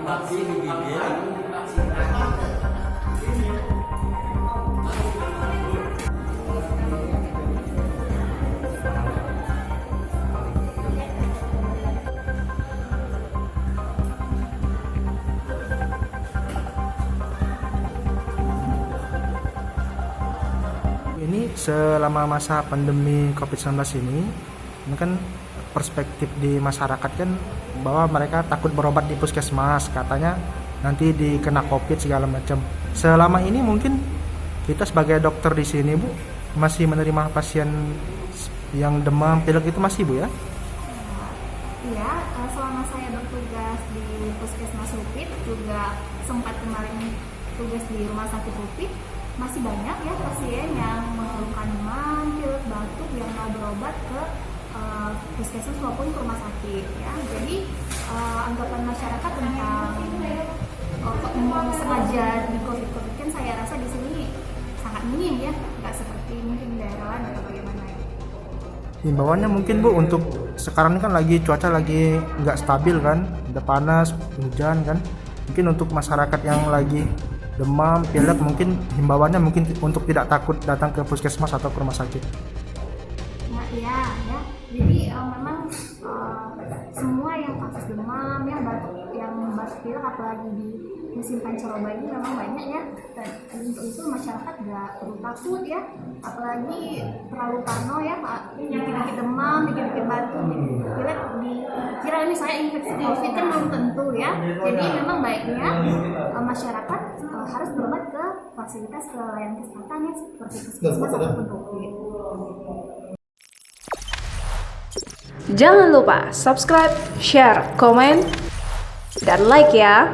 vaksin digigit. Ini selama masa pandemi COVID-19 ini kan perspektif di masyarakat kan bahwa mereka takut berobat di puskesmas, katanya nanti dikena COVID segala macam. Selama ini mungkin kita sebagai dokter di sini Bu masih menerima pasien yang demam, pilek itu masih Bu ya? Iya, selama saya bertugas di Puskesmas Rupit juga sempat kemarin tugas di Rumah Sakit Rupit, masih banyak ya pasien yang mengeluhkan demam, pilek, batuk yang mau berobat ke puskesmas maupun ke rumah sakit ya. Jadi anggapan masyarakat tentang sengaja di COVID kan saya rasa di sini sangat minim ya, nggak seperti mungkin daerah lain atau bagaimana ya. Himbauannya mungkin Bu untuk sekarang ini kan lagi cuaca lagi nggak stabil kan, ada panas, hujan kan. Mungkin untuk masyarakat yang lagi demam, pilek mungkin himbauannya mungkin untuk tidak takut datang ke puskesmas atau ke rumah sakit. Nah, iya ya. Jadi memang semua yang kasus demam, yang batuk pilek apalagi di musim pancaroba ini memang banyak ya. Dan untuk itu masyarakat nggak perlu takut ya. Apalagi terlalu parno ya, dikit-dikit demam, dikit-dikit batuk, pilek dikira ini saya infeksi COVID kan belum tentu ya. Jadi memang baiknya masyarakat harus berobat ke fasilitas layanan kesehatan ya seperti puskesmas ataupun Rupit. Jangan lupa subscribe, share, komen, dan like ya.